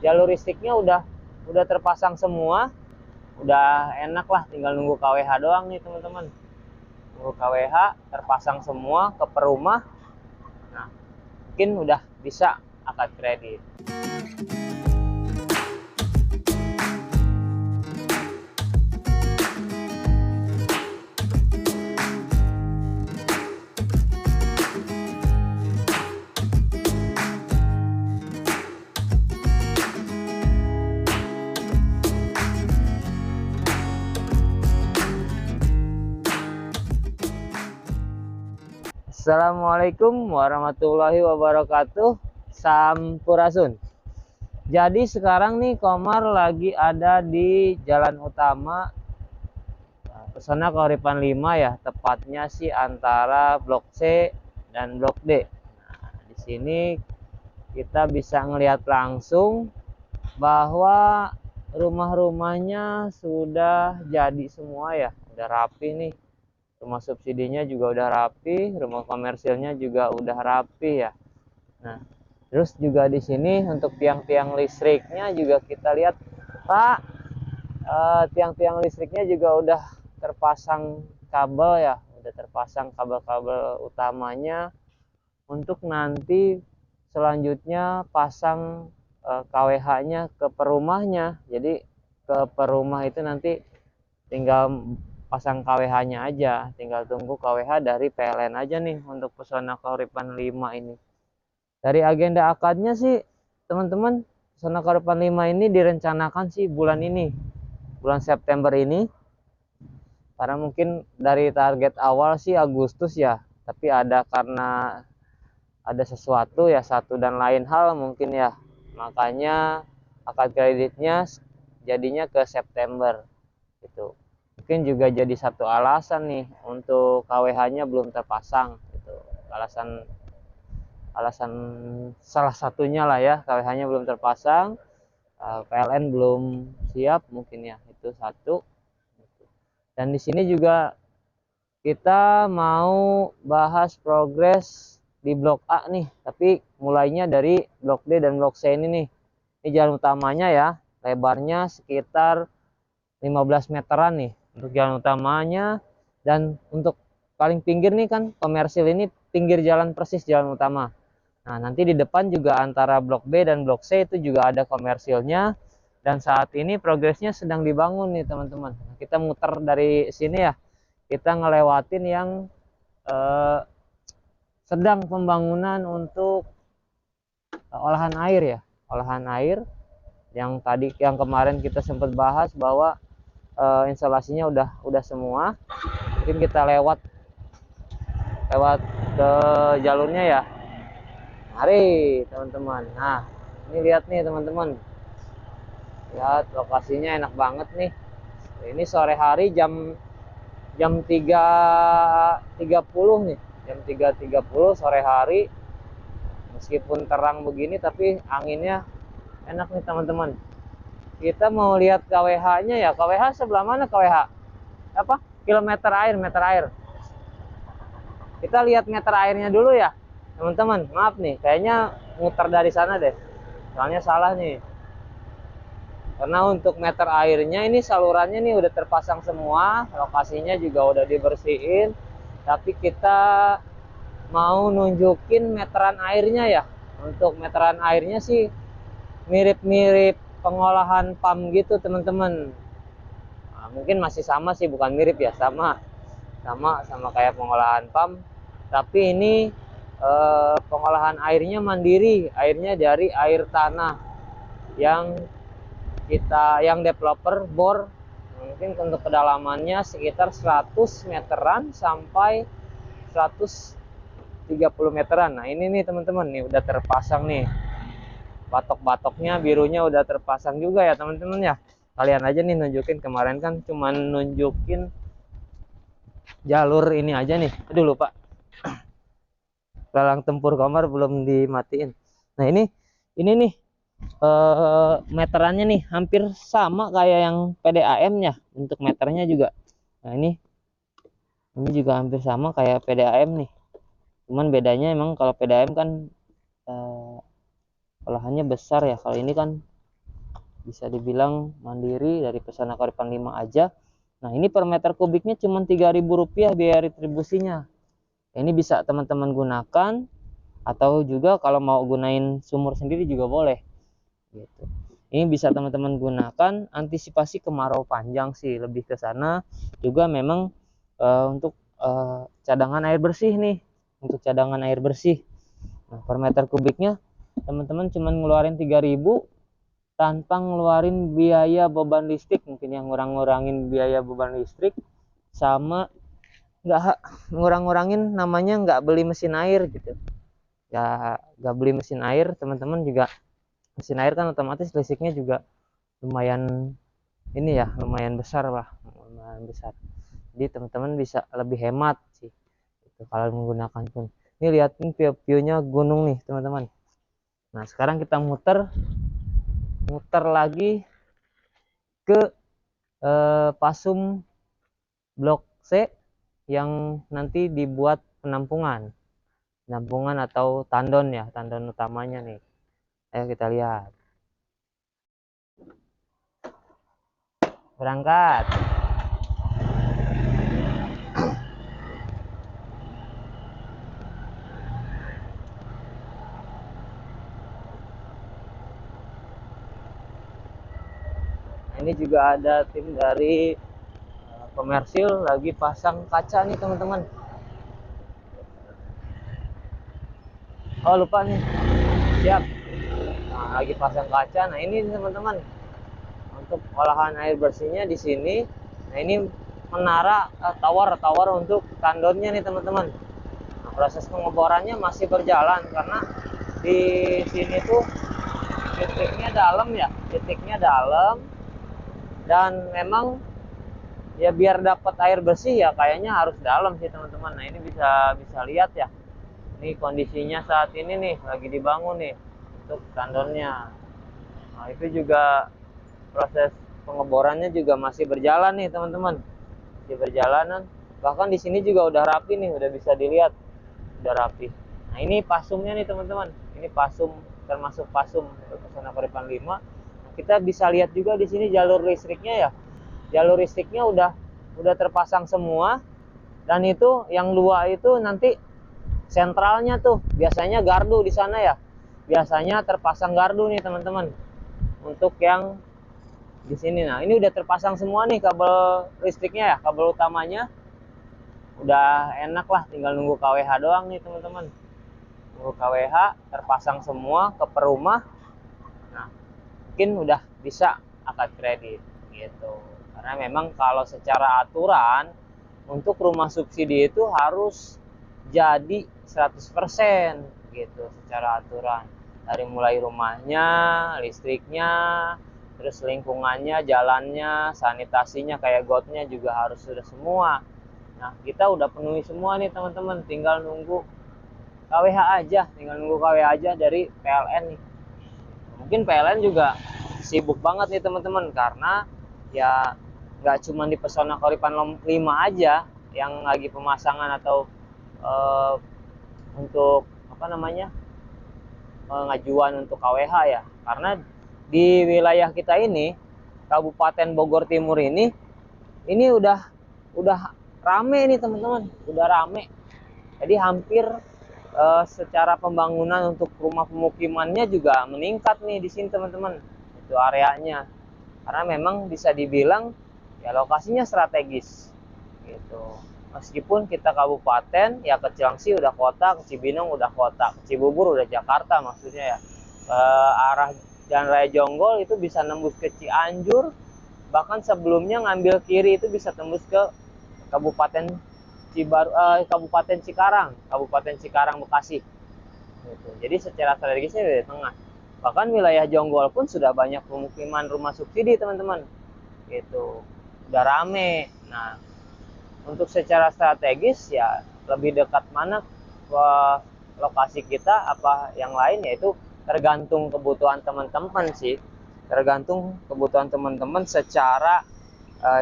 jalur listriknya udah terpasang semua, udah enak lah, tinggal nunggu KWH doang nih teman-teman. Nunggu KWH terpasang semua ke perumah. Nah, mungkin udah bisa akad kredit. Assalamualaikum warahmatullahi wabarakatuh. Sampurasun. Jadi sekarang nih Komar lagi ada di jalan utama Pesona Keuripan 5 ya, tepatnya sih antara Blok C dan Blok D. Nah, di sini kita bisa ngelihat langsung bahwa rumah-rumahnya sudah jadi semua ya, udah rapi nih. Rumah subsidinya juga udah rapi, rumah komersilnya juga udah rapi ya. Nah, terus juga di sini untuk tiang-tiang listriknya juga kita lihat, Pak, tiang-tiang listriknya juga udah terpasang kabel ya, udah terpasang kabel-kabel utamanya untuk nanti selanjutnya pasang KWH-nya ke perumahnya. Jadi ke perumah itu nanti tinggal pasang KWH-nya aja, tinggal tunggu KWH dari PLN aja nih untuk Pesona Keuripan 5 ini. Dari agenda akadnya sih teman-teman, Pesona Keuripan 5 ini direncanakan sih bulan ini, bulan September ini. Karena mungkin dari target awal sih Agustus ya, tapi karena ada sesuatu ya, satu dan lain hal mungkin ya, makanya akad kreditnya jadinya ke September gitu. Mungkin juga jadi satu alasan nih untuk KWH-nya belum terpasang gitu. Alasan salah satunya lah ya, KWH-nya belum terpasang, PLN belum siap mungkin ya, itu satu. Dan di sini juga kita mau bahas progres di Blok A nih, tapi mulainya dari Blok D dan Blok C ini nih. Ini jalan utamanya ya, lebarnya sekitar 15 meteran nih untuk jalan utamanya. Dan untuk paling pinggir nih kan komersil ini pinggir jalan persis jalan utama. Nah, nanti di depan juga antara Blok B dan Blok C itu juga ada komersilnya. Dan saat ini progresnya sedang dibangun nih teman-teman. Kita muter dari sini ya, kita ngelewatin yang sedang pembangunan untuk olahan air ya, olahan air yang kemarin kita sempat bahas bahwa instalasinya udah semua. Mungkin kita lewat ke jalurnya ya. Mari teman-teman. Nah, ini lihat nih teman-teman, lihat lokasinya enak banget nih. Ini sore hari jam 3.30 nih, jam 3.30 sore hari. Meskipun terang begini tapi anginnya enak nih teman-teman. Kita mau lihat KWH-nya ya. KWH sebelah mana KWH? Apa? Kilometer air, meter air. Kita lihat meter airnya dulu ya teman-teman. Maaf nih, kayaknya muter dari sana deh, soalnya salah nih. Karena untuk meter airnya ini salurannya nih udah terpasang semua, lokasinya juga udah dibersihin, tapi kita mau nunjukin meteran airnya ya. Untuk meteran airnya sih mirip-mirip pengolahan PAM gitu teman-teman. Nah, mungkin masih sama sih, bukan mirip ya, sama kayak pengolahan PAM. Tapi ini pengolahan airnya mandiri, airnya dari air tanah yang developer bor. Mungkin untuk kedalamannya sekitar 100 meteran sampai 130 meteran. Nah, ini nih teman-teman, nih udah terpasang nih. Batok-batoknya birunya udah terpasang juga ya teman-teman ya. Kalian aja nih nunjukin, kemarin kan cuman nunjukin jalur ini aja nih. Aduh lupa. Galang tempur Komar belum dimatiin. Nah, ini nih meterannya nih hampir sama kayak yang PDAM-nya, untuk meternya juga. Nah, ini juga hampir sama kayak PDAM nih. Cuman bedanya emang kalau PDAM kan olahannya besar ya, kalau ini kan bisa dibilang mandiri dari Pesona Koripan 5 aja. Nah, ini per meter kubiknya cuma Rp3.000 biaya retribusinya. Ini bisa teman-teman gunakan, atau juga kalau mau gunain sumur sendiri juga boleh gitu. Ini bisa teman-teman gunakan antisipasi kemarau panjang sih, lebih ke sana. Juga memang untuk cadangan air bersih nih, untuk cadangan air bersih. Nah, per meter kubiknya teman-teman cuma ngeluarin 3.000 tanpa ngeluarin biaya beban listrik. Mungkin yang ngurang-ngurangin biaya beban listrik, sama nggak ngurang-ngurangin namanya nggak beli mesin air gitu ya. Nggak beli mesin air, teman-teman juga mesin air kan otomatis listriknya juga lumayan ini ya, lumayan besar lah, lumayan besar. Jadi teman-teman bisa lebih hemat sih itu kalau menggunakan pun. Ini lihat view-nya gunung nih teman-teman. Nah, sekarang kita muter lagi ke Pasum Blok C yang nanti dibuat penampungan atau tandon ya, tandon utamanya nih. Ayo kita lihat. Berangkat. Nah, ini juga ada tim dari komersil lagi pasang kaca nih teman-teman. Oh, lupa nih. Siap. Nah, lagi pasang kaca. Nah, ini teman-teman untuk olahan air bersihnya di sini. Nah, ini menara tower untuk tandonnya nih teman-teman. Nah, proses pengeborannya masih berjalan karena di sini tuh titiknya dalam dan memang ya biar dapat air bersih ya kayaknya harus dalam sih teman-teman. Nah, ini bisa lihat ya. Ini kondisinya saat ini nih lagi dibangun nih untuk tandonnya. Nah, itu juga proses pengeborannya juga masih berjalan nih teman-teman, masih berjalanan. Bahkan di sini juga udah rapi nih, udah bisa dilihat udah rapi. Nah, ini pasumnya nih teman-teman, ini pasum, termasuk pasum Pesona Koripan 5. Nah, kita bisa lihat juga di sini jalur listriknya ya, jalur listriknya udah terpasang semua. Dan itu yang dua itu nanti sentralnya tuh biasanya gardu di sana ya, biasanya terpasang gardu nih teman-teman untuk yang di sini. Nah, ini udah terpasang semua nih kabel listriknya ya, kabel utamanya udah enak lah, tinggal nunggu KWH doang nih teman-teman. Nunggu KWH terpasang semua ke per rumah. Nah, mungkin udah bisa akad kredit gitu. Karena memang kalau secara aturan untuk rumah subsidi itu harus jadi 100% gitu secara aturan. Dari mulai rumahnya, listriknya, terus lingkungannya, jalannya, sanitasinya kayak gotnya juga harus sudah semua. Nah, kita udah penuhi semua nih teman-teman, tinggal nunggu KWH aja dari PLN nih. Mungkin PLN juga sibuk banget nih teman-teman, karena ya nggak cuma di Pesona Koripan 5 aja yang lagi pemasangan atau untuk apa namanya pengajuan untuk KWH ya. Karena di wilayah kita ini, Kabupaten Bogor Timur ini udah rame nih teman-teman, udah rame. Jadi hampir secara pembangunan untuk rumah pemukimannya juga meningkat nih di sini teman-teman, itu areanya. Karena memang bisa dibilang ya lokasinya strategis gitu. Meskipun kita kabupaten ya, ke Cilangsi udah kota, ke Cibinong udah kota, ke Cibubur udah Jakarta maksudnya ya. Arah Jalan Raya Jonggol itu bisa nembus ke Cianjur, bahkan sebelumnya ngambil kiri itu bisa tembus ke Kabupaten Kabupaten Cikarang Bekasi gitu. Jadi secara strategisnya di tengah. Bahkan wilayah Jonggol pun sudah banyak pemukiman rumah subsidi teman-teman gitu, udah rame. Nah, untuk secara strategis ya lebih dekat mana ke lokasi kita apa yang lain, yaitu tergantung kebutuhan teman-teman sih, tergantung kebutuhan teman-teman secara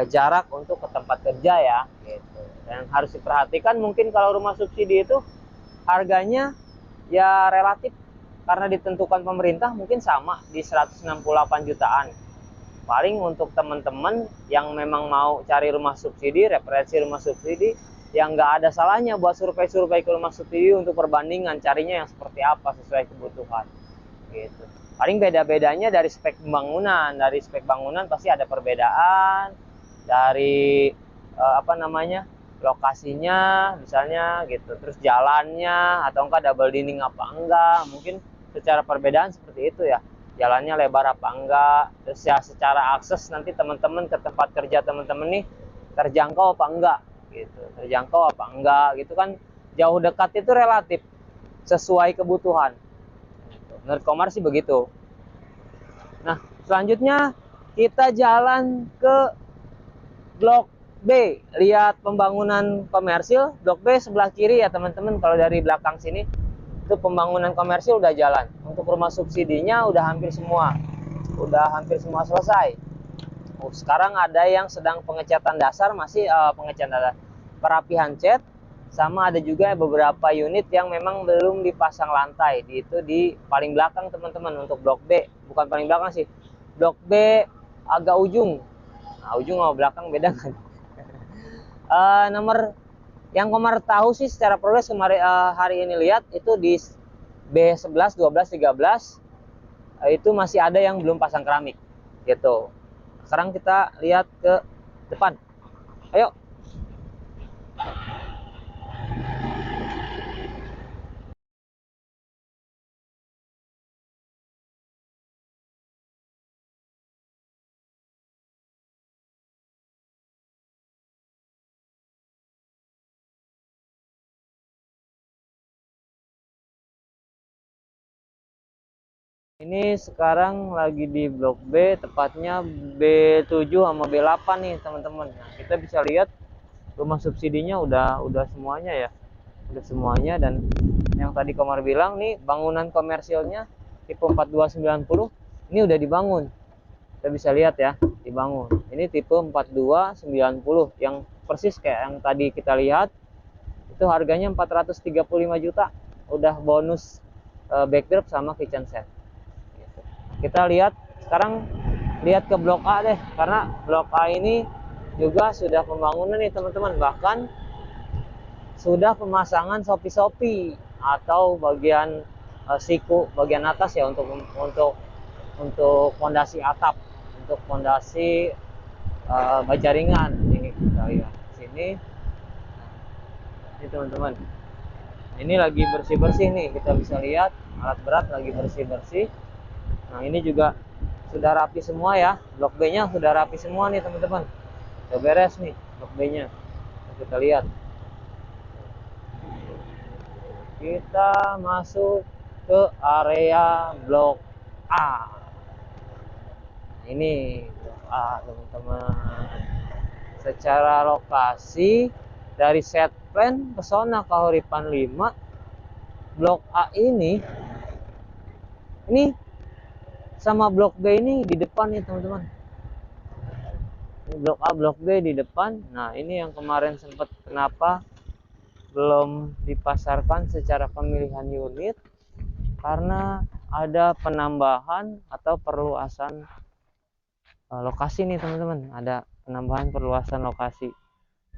jarak untuk ke tempat kerja ya gitu. Dan harus diperhatikan mungkin kalau rumah subsidi itu harganya ya relatif, karena ditentukan pemerintah mungkin sama di 168 jutaan. Paling untuk teman-teman yang memang mau cari rumah subsidi, referensi rumah subsidi, yang nggak ada salahnya buat survei-survei ke rumah subsidi untuk perbandingan carinya yang seperti apa sesuai kebutuhan gitu. Paling beda-bedanya dari spek bangunan, pasti ada perbedaan dari apa namanya, lokasinya misalnya gitu, terus jalannya atau enggak double dinding apa enggak, mungkin secara perbedaan seperti itu ya, jalannya lebar apa enggak, terus ya secara akses nanti teman-teman ke tempat kerja teman-teman nih terjangkau apa enggak gitu, terjangkau apa enggak gitu kan. Jauh dekat itu relatif sesuai kebutuhan, menurut Komar sih begitu. Nah selanjutnya kita jalan ke Blok B, lihat pembangunan komersil. Blok B sebelah kiri ya teman-teman, kalau dari belakang sini itu pembangunan komersil udah jalan. Untuk rumah subsidinya udah hampir semua, selesai. Sekarang ada yang sedang pengecatan dasar, masih pengecatan perapihan cat, sama ada juga beberapa unit yang memang belum dipasang lantai. Itu di paling belakang teman-teman untuk Blok B, bukan paling belakang sih, Blok B agak ujung. Nah, ujung sama belakang beda kan. Nomor yang Komar tahu sih secara progres kemarin hari ini lihat itu di B11, 12, 13 itu masih ada yang belum pasang keramik gitu. Sekarang kita lihat ke depan. Ayo. Ini sekarang lagi di Blok B, tepatnya B7 sama B8 nih teman-teman. Nah, kita bisa lihat rumah subsidinya udah semuanya ya. Udah semuanya, dan yang tadi Komar bilang nih bangunan komersilnya tipe 4290 ini udah dibangun. Kita bisa lihat ya, dibangun. Ini tipe 4290 yang persis kayak yang tadi kita lihat. Itu harganya 435 juta. Udah bonus backdrop sama kitchen set. Kita lihat sekarang, lihat ke Blok A deh, karena Blok A ini juga sudah pembangunan nih teman-teman, bahkan sudah pemasangan sopi-sopi atau bagian siku bagian atas ya, untuk fondasi atap, untuk fondasi baja ringan. Ini kita lihat sini, ini teman-teman, ini lagi bersih-bersih nih, kita bisa lihat alat berat lagi bersih-bersih. Nah ini juga sudah rapi semua ya, Blok B nya sudah rapi semua nih teman-teman, udah beres nih Blok B nya. Kita lihat, kita masuk ke area Blok A. Ini Blok A teman-teman. Secara lokasi dari set plan Pesona Kahuripan 5, Blok A ini sama Blok B ini di depan nih teman-teman. Ini Blok A, Blok B di depan. Nah ini yang kemarin sempat kenapa belum dipasarkan secara pemilihan unit, karena ada penambahan atau perluasan lokasi nih teman-teman. Ada penambahan perluasan lokasi.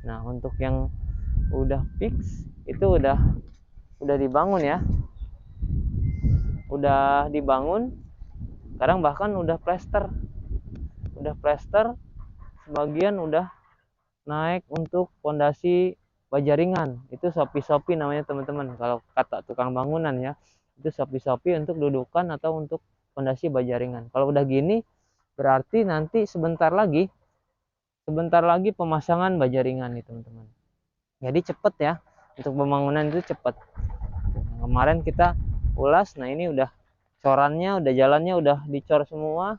Nah untuk yang udah fix itu udah dibangun ya, udah dibangun. Sekarang bahkan udah plester, sebagian udah naik untuk fondasi baja ringan. Itu sopi-sopi namanya teman-teman, kalau kata tukang bangunan ya. Itu sopi-sopi untuk dudukan atau untuk fondasi baja ringan. Kalau udah gini berarti nanti sebentar lagi pemasangan baja ringan nih teman-teman. Jadi cepet ya, untuk pembangunan itu cepet. Nah, kemarin kita ulas, nah ini udah corannya, udah jalannya udah dicor semua.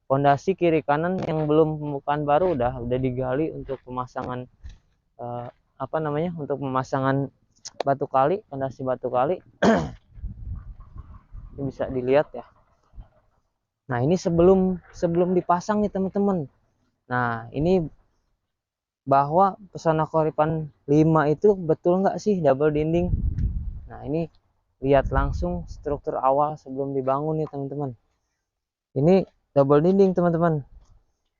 Fondasi kiri kanan yang belum pembukaan baru udah digali untuk pemasangan apa namanya, untuk pemasangan batu kali, fondasi batu kali. Ini bisa dilihat ya. Nah ini sebelum dipasang nih teman-teman. Nah ini bahwa Pesona Kahuripan 5 itu betul nggak sih double dinding. Nah ini lihat langsung struktur awal sebelum dibangun nih teman-teman. Ini double dinding teman-teman.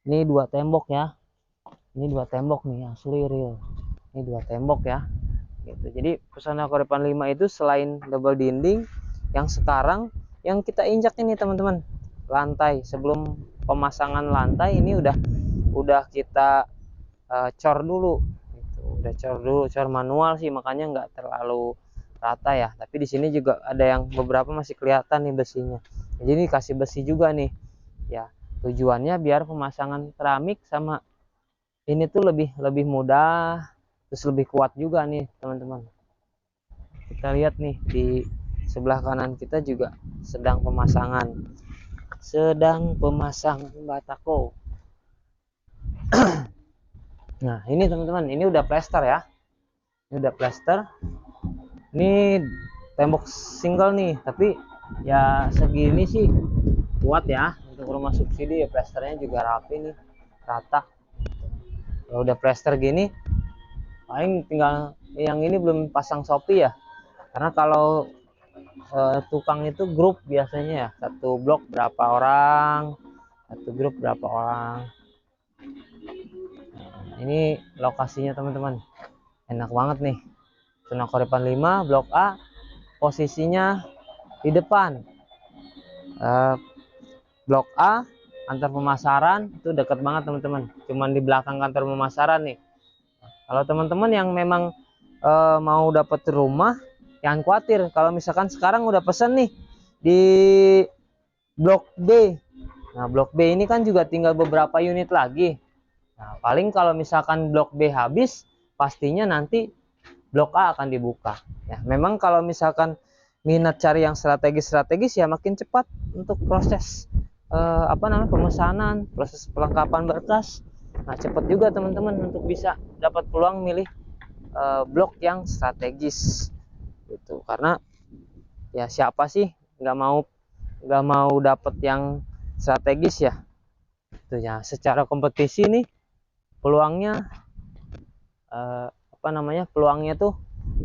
Ini 2 tembok ya. Ini 2 tembok nih, asli real. Ini 2 tembok ya. Gitu. Jadi Pesona Koripan 5 itu selain double dinding, yang sekarang yang kita injak ini teman-teman, lantai. Sebelum pemasangan lantai ini udah kita cor dulu. Gitu. Udah cor dulu, cor manual sih, makanya nggak terlalu rata ya. Tapi di sini juga ada yang beberapa masih kelihatan nih besinya. Jadi ini kasih besi juga nih. Ya, tujuannya biar pemasangan keramik sama ini tuh lebih mudah, terus lebih kuat juga nih teman-teman. Kita lihat nih di sebelah kanan kita juga sedang pemasangan batako. Nah ini teman-teman, ini udah plester ya, ini udah plester. Ini tembok single nih, tapi ya segini sih kuat ya untuk rumah subsidi. Ya plesternya juga rapi nih, rata. Kalau udah plester gini, paling tinggal yang ini belum pasang Shopee ya, karena kalau tukang itu grup biasanya ya, satu blok berapa orang, satu grup berapa orang. Nah, ini lokasinya teman-teman, enak banget nih. Pesona Koripan 5 Blok A, posisinya di depan Blok A. Kantor pemasaran itu dekat banget teman-teman, cuman di belakang kantor pemasaran nih. Kalau teman-teman yang memang mau dapat rumah, jangan khawatir kalau misalkan sekarang udah pesen nih di Blok B. Nah Blok B ini kan juga tinggal beberapa unit lagi. Nah paling kalau misalkan Blok B habis, pastinya nanti Blok A akan dibuka ya. Memang kalau misalkan minat cari yang strategis ya makin cepat untuk proses pemesanan, proses pelengkapan berkas. Nah cepat juga teman-teman untuk bisa dapat peluang milih blok yang strategis gitu. Karena ya siapa sih nggak mau dapat yang strategis ya. Itu ya, secara kompetisi nih peluangnya peluangnya tuh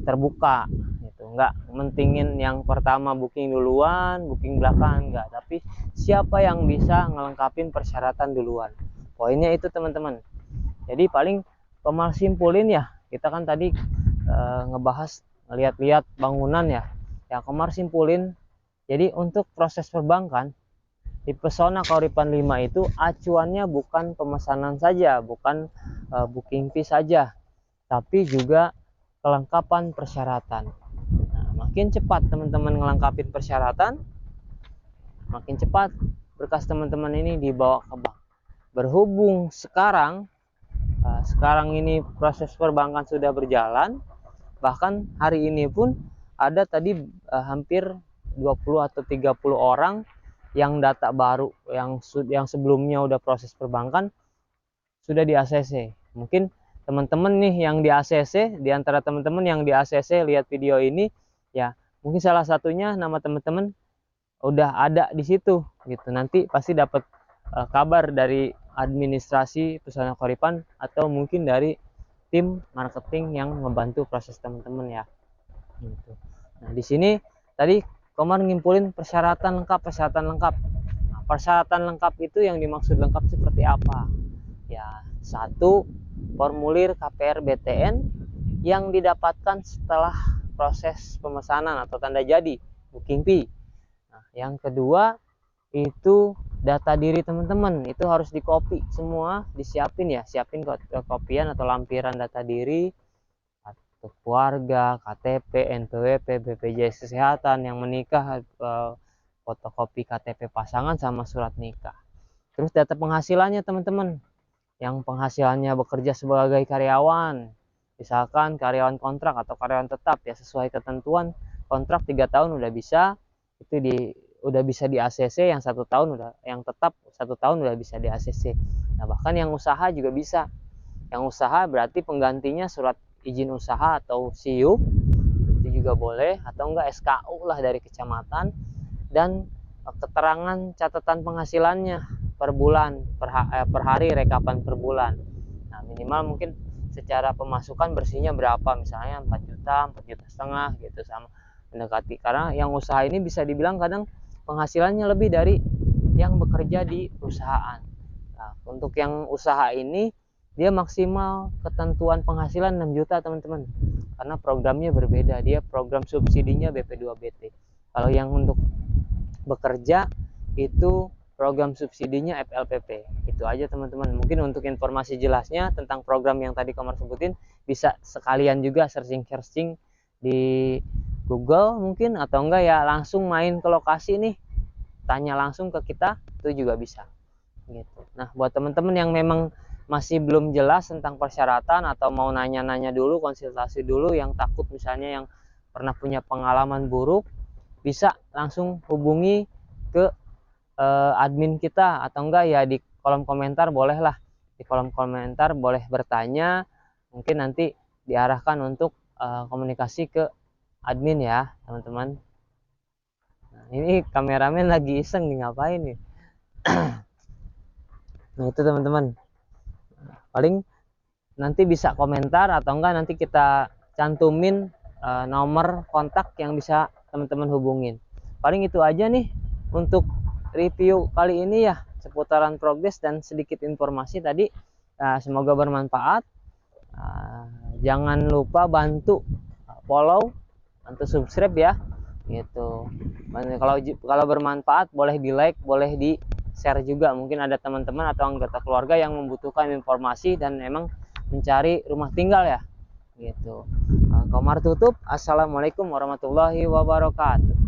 terbuka gitu. Nggak mentingin yang pertama booking duluan, booking belakang, nggak, tapi siapa yang bisa ngelengkapin persyaratan duluan. Poinnya itu teman-teman. Jadi paling Komar simpulin ya, kita kan tadi ngebahas lihat-lihat bangunan ya. Ya Komar simpulin, jadi untuk proses perbankan di Pesona Koripan 5 itu acuannya bukan pemesanan saja, bukan booking fee saja, tapi juga kelengkapan persyaratan. Nah, makin cepat teman-teman ngelengkapin persyaratan, makin cepat berkas teman-teman ini dibawa ke bank. Berhubung sekarang ini proses perbankan sudah berjalan, bahkan hari ini pun ada tadi hampir 20 atau 30 orang yang data baru yang sebelumnya udah proses perbankan sudah di ACC. Mungkin teman-teman nih yang di ACC, di antara teman-teman yang di ACC lihat video ini ya, mungkin salah satunya nama teman-teman udah ada di situ gitu. Nanti pasti dapat kabar dari administrasi Pesona Koripan atau mungkin dari tim marketing yang membantu proses teman-teman ya gitu. Nah di sini tadi Komar ngimpulin persyaratan lengkap. Nah, persyaratan lengkap itu yang dimaksud lengkap seperti apa ya? Satu, formulir KPR BTN yang didapatkan setelah proses pemesanan atau tanda jadi booking fee. Nah, yang kedua itu data diri teman-teman, itu harus dikopi semua, disiapin ya, siapin kopian atau lampiran data diri, kartu keluarga, KTP, NPWP, BPJS Kesehatan, yang menikah fotokopi KTP pasangan sama surat nikah. Terus data penghasilannya teman-teman, yang penghasilannya bekerja sebagai karyawan, misalkan karyawan kontrak atau karyawan tetap ya, sesuai ketentuan kontrak 3 tahun udah bisa, itu udah bisa di ACC, yang 1 tahun yang tetap 1 tahun udah bisa di ACC. Nah bahkan yang usaha juga bisa. Yang usaha berarti penggantinya surat izin usaha atau SIUP itu juga boleh, atau enggak SKU lah dari kecamatan, dan keterangan catatan penghasilannya per bulan, per hari, rekapan per bulan. Nah minimal mungkin secara pemasukan bersihnya berapa, misalnya 4 juta, 4 juta setengah gitu, sama mendekati. Karena yang usaha ini bisa dibilang kadang penghasilannya lebih dari yang bekerja di perusahaan. Nah, untuk yang usaha ini dia maksimal ketentuan penghasilan 6 juta teman-teman, karena programnya berbeda, dia program subsidinya BP2BT. Kalau yang untuk bekerja itu program subsidinya FLPP. Itu aja teman-teman. Mungkin untuk informasi jelasnya tentang program yang tadi Komar sebutin bisa sekalian juga searching di Google mungkin, atau enggak ya langsung main ke lokasi nih, tanya langsung ke kita, itu juga bisa gitu. Nah, buat teman-teman yang memang masih belum jelas tentang persyaratan atau mau nanya-nanya dulu, konsultasi dulu, yang takut misalnya yang pernah punya pengalaman buruk, bisa langsung hubungi ke admin kita, atau enggak ya di kolom komentar boleh lah, di kolom komentar boleh bertanya, mungkin nanti diarahkan untuk komunikasi ke admin ya teman-teman. Nah, ini kameramen lagi iseng nih, ngapain nih. Nah itu teman-teman, paling nanti bisa komentar atau enggak nanti kita cantumin nomor kontak yang bisa teman-teman hubungin. Paling itu aja nih untuk review kali ini ya, seputaran progres dan sedikit informasi tadi. Semoga bermanfaat. Jangan lupa bantu follow, bantu subscribe ya gitu. Kalau bermanfaat boleh di like, boleh di share juga, mungkin ada teman-teman atau anggota keluarga yang membutuhkan informasi dan emang mencari rumah tinggal ya gitu. Komar tutup. Assalamualaikum warahmatullahi wabarakatuh.